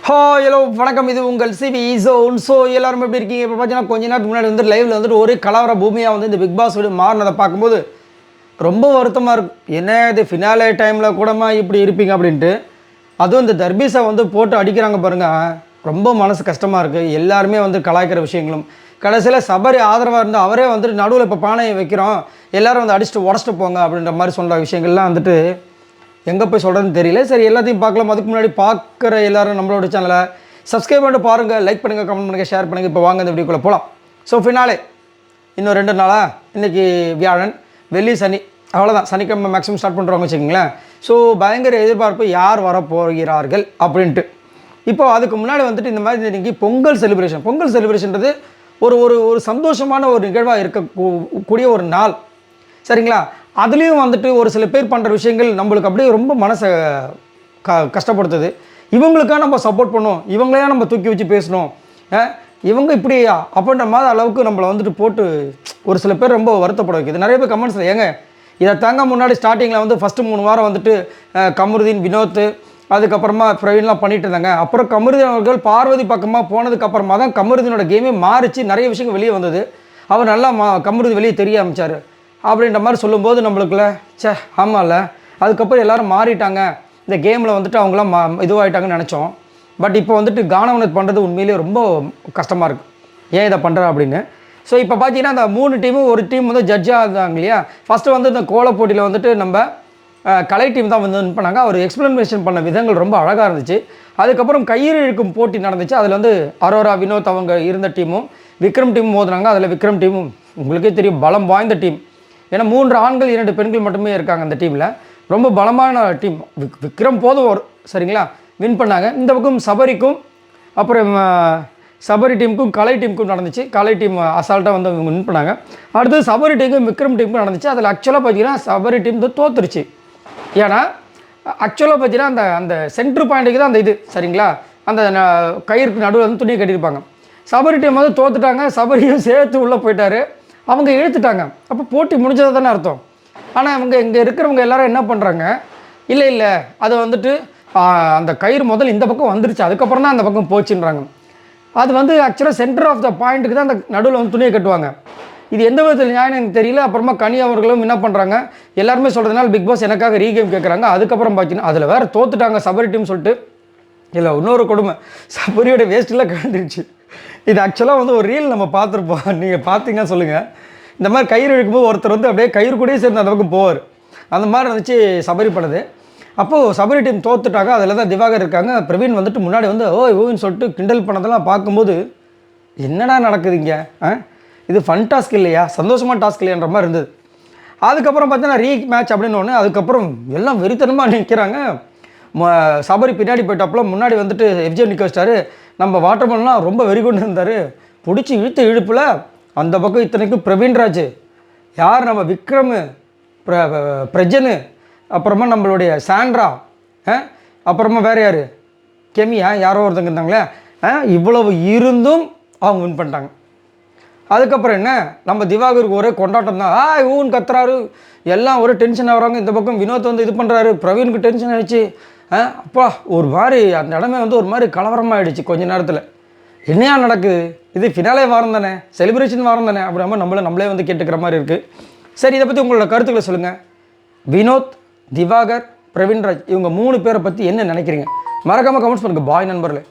Hello வணக்கம், இது உங்கள் சிவி ஜோன். ஸோ எல்லாரும் எப்படி இருக்கீங்க? இப்போ பார்த்தீங்கன்னா கொஞ்ச நேரத்துக்கு முன்னாடி வந்து லைவில் வந்துட்டு ஒரு கலவர பூமியாக வந்து இந்த பிக் பாஸ் வீடு மாறினதை பார்க்கும்போது ரொம்ப வருத்தமாக இருக்கும். என்ன இது ஃபினாலே டைமில் கூடமா இப்படி இருப்பீங்க அப்படின்ட்டு. அதுவும் இந்த தர்பீஸை வந்து போட்டு அடிக்கிறாங்க பாருங்கள், ரொம்ப மனசு கஷ்டமாக இருக்குது. எல்லாருமே வந்து கலாய்க்கிற விஷயங்களும் கடைசியில் சபரி ஆதரவாக இருந்து அவரே வந்துட்டு நடுவில் இப்போ பானையை வைக்கிறோம், எல்லோரும் வந்து அடிச்சுட்டு உடச்சிட்டு போங்க அப்படின்ற மாதிரி சொல்கிற விஷயங்கள்லாம் வந்துட்டு எங்கே போய் சொல்கிறதுன்னு தெரியல. சரி, எல்லாத்தையும் பார்க்கலாம். அதுக்கு முன்னாடி பார்க்குற எல்லோரும் நம்மளோட சேனலை சப்ஸ்கிரைப் பண்ணிட்டு பாருங்கள், லைக் பண்ணுங்கள், கமெண்ட் பண்ணுங்கள், ஷேர் பண்ணுங்கள். இப்போ வாங்க இந்த வீடியோக்குள்ளே போகலாம். ஸோ ஃபினாலே இன்னும் 2 நாளாக, இன்றைக்கி வியாழன், வெள்ளி, சனி, அவ்வளோதான். சனிக்கிழமை மேக்ஸிமம் ஸ்டார்ட் பண்ணுறவங்க வச்சுக்கிங்களேன். ஸோ பயங்கர எதிர்பார்ப்பு யார் வரப்போகிறார்கள் அப்படின்ட்டு. இப்போ அதுக்கு முன்னாடி வந்துட்டு இந்த மாதிரி இன்றைக்கி பொங்கல் செலிப்ரேஷன்றது ஒரு ஒரு ஒரு சந்தோஷமான ஒரு நிகழ்வாக இருக்கக்கூடிய ஒரு நாள், சரிங்களா? அதுலேயும் வந்துட்டு ஒரு சில பேர் பண்ணுற விஷயங்கள் நம்மளுக்கு அப்படியே ரொம்ப மனசை கஷ்டப்படுத்துது. இவங்களுக்காக நம்ம சப்போர்ட் பண்ணோம், இவங்களையா நம்ம தூக்கி வச்சு பேசணும், இவங்க இப்படியா அப்படின்ற மாதிரி அளவுக்கு நம்மளை வந்துட்டு போட்டு ஒரு சில பேர் ரொம்ப வருத்தப்பட வைக்குது. நிறைய பேர் கமெண்ட்ஸில் ஏங்க இதை தாங்க முன்னாடி ஸ்டார்டிங்கில் வந்து ஃபஸ்ட்டு 3 வாரம் வந்துட்டு கமருதீன், வினோத், அதுக்கப்புறமா பிரவீன்லாம் பண்ணிட்டு இருந்தாங்க. அப்புறம் கமருதீன் அவர்கள் பார்வதி பக்கமாக போனதுக்கப்புறமா தான் கமருதீனோட கேமே மாறிச்சு, நிறைய விஷயங்கள் வெளியே வந்தது. அவர் நல்லா கமருதீன் வெளியே தெரிய ஆரம்பித்தார் அப்படின்ற மாதிரி சொல்லும்போது நம்மளுக்குள்ள ஆமாம்ல, அதுக்கப்புறம் எல்லோரும் மாறிட்டாங்க, இந்த கேமில் வந்துட்டு அவங்களாம் இதுவாகிட்டாங்கன்னு நினச்சோம். பட் இப்போ வந்துட்டு கானவனத் பண்ணுறது உண்மையிலேயே ரொம்ப கஷ்டமாக இருக்குது, ஏன் இதை பண்ணுற அப்படின்னு. ஸோ இப்போ பார்த்தீங்கன்னா அந்த 3 டீமும், ஒரு டீம் வந்து ஜட்ஜாக இருந்தாங்க இல்லையா. ஃபஸ்ட்டு வந்து இந்த கோல போட்டியில் வந்துட்டு நம்ம கலை டீம் தான் வந்து வின் பண்ணாங்க. அவர் எக்ஸ்பிளனேஷன் பண்ண விதங்கள் ரொம்ப அழகாக இருந்துச்சு. அதுக்கப்புறம் கயிறு இழுக்கும் போட்டி நடந்துச்சு. அதில் வந்து அரோரா, வினோத் அவங்க இருந்த டீமும் விக்ரம் டீமும் மோதினாங்க. அதில் விக்ரம் டீமும் உங்களுக்கே தெரியும் பலம் வாய்ந்த டீம். ஏன்னா 3 ஆண்கள் 2 பெண்கள் மட்டுமே இருக்காங்க அந்த டீமில். ரொம்ப பலமான டீம். விக்ரம் போதும் ஒரு சரிங்களா வின் பண்ணாங்க. இந்த பக்கம் சபரிக்கும் அப்புறம் சபரி டீமுக்கும் கலை டீமுக்கும் நடந்துச்சு. கலை டீம் அசால்ட்டாக வந்து வின் பண்ணாங்க. அடுத்தது சபரி டீமுக்கும் விக்ரம் டீமுக்கும் நடந்துச்சு. அதில் ஆக்சுவலாக பார்த்தீங்கன்னா சபரி டீம் வந்து தோற்றுருச்சு. ஏன்னா ஆக்சுவலாக பார்த்தீங்கன்னா அந்த அந்த சென்ட்ரு பாயிண்ட்டுக்கு தான் அந்த இது சரிங்களா, அந்த கயிறுக்கு நடுவில் வந்து துணியை கட்டியிருப்பாங்க. சபரி டீம் வந்து தோற்றுட்டாங்க, சபரியும் சேர்த்து உள்ளே போயிட்டார், அவங்க இழுத்துட்டாங்க. அப்போ போட்டி முடிஞ்சது தானே அர்த்தம். ஆனால் இவங்க இங்கே இருக்கிறவங்க எல்லோரும் என்ன பண்ணுறாங்க, இல்லை அதை வந்துட்டு அந்த கயிறு முதல் இந்த பக்கம் வந்துருச்சு, அதுக்கப்புறம் தான் அந்த பக்கம் போச்சுன்றாங்க. அது வந்து ஆக்சுவலாக சென்டர் ஆஃப் த பாயிண்ட்டுக்கு தான் அந்த நடுவில் வந்து துணியை கட்டுவாங்க. இது எந்த விதத்தில் நியாயம் எனக்கு தெரியல. அப்புறமா கனி அவர்களும் என்ன பண்ணுறாங்க, எல்லாருமே சொல்கிறதுனால பிக் பாஸ் எனக்காக ரீகேம் கேட்குறாங்க. அதுக்கப்புறம் பார்த்தீங்கன்னா அதில் வேறு தோத்துட்டாங்க சபரி டீம் சொல்லிட்டு. இல்லை இன்னொரு கொடுமை, சபரியோட வேஸ்ட்டெல்லாம் கலந்துருச்சு. இது ஆக்சுவலாக வந்து ஒரு ரீல் நம்ம பார்த்துருப்போம், நீங்கள் பார்த்தீங்கன்னா சொல்லுங்கள். இந்த மாதிரி கயிறு இழுக்கும்போது ஒருத்தர் வந்து அப்படியே கயிறு கூடயே சேர்ந்து அந்த பக்கம் போவார், அந்த மாதிரி இருந்துச்சு சபரி பண்ணுது. அப்போது சபரி டீம் தோத்துட்டாங்க. அதில் தான் திவாகர் இருக்காங்க. பிரவீன் வந்துட்டு முன்னாடி வந்து ஓன்னு சொல்லிட்டு கிண்டல் பண்ணதெல்லாம் பார்க்கும்போது என்னடா நடக்குது இங்கே, இது ஃபன் டாஸ்க் இல்லையா, சந்தோஷமான டாஸ்க் இல்லையான்ற மாதிரி இருந்தது. அதுக்கப்புறம் பார்த்தீங்கன்னா ரீ மேட்ச் அப்படின்னு ஒன்று. அதுக்கப்புறம் எல்லாம் வெறித்தனமாக நிற்கிறாங்க. சபரி பின்னாடி போயிட்டாப்புல, முன்னாடி வந்துட்டு எஃப்ஜே நிற்க வச்சிட்டாரு. நம்ம வாட்டர்மேன்லாம் ரொம்ப வெறி கொண்டு இருந்தார், பிடிச்சி இழுப்பில் அந்த பக்கம் இத்தனைக்கும் பிரவீன்ராஜ், யார் நம்ம விக்ரம், பிரஜனு, அப்புறமா நம்மளுடைய சாண்ட்ரா, அப்புறமா வேறு யார் கெமியா யாரோ ஒருத்தங்க இருந்தாங்களே, இவ்வளவு இருந்தும் அவங்க வின் பண்ணிட்டாங்க. அதுக்கப்புறம் என்ன, நம்ம திவாகருக்கு ஒரே கொண்டாட்டம் தான். ஊன்னு கத்துறாரு, எல்லாம் ஒரே டென்ஷன் ஆகிறாங்க. இந்த பக்கம் வினோத் வந்து இது பண்ணுறாரு, பிரவீனுக்கு டென்ஷன் ஆகிடுச்சு. அப்பா ஒரு மாதிரி அந்த இடமே வந்து ஒரு மாதிரி கலவரமாகிடுச்சு கொஞ்ச நேரத்தில். என்னையா நடக்குது, இது ஃபினாலே வாரம் தானே, செலிப்ரேஷன் வாரம் தானே அப்படின்னா நம்மளே வந்து கேட்டுக்கிற மாதிரி இருக்குது. சரி, இதை பற்றி உங்களோட கருத்துக்களை சொல்லுங்கள். வினோத், திவாகர், பிரவீன்ராஜ் இவங்க 3 பேரை பற்றி என்ன நினைக்கிறீங்க? மறக்காமல் கமெண்ட்ஸ் பண்ணுங்கள். பாய் நண்பர்களே.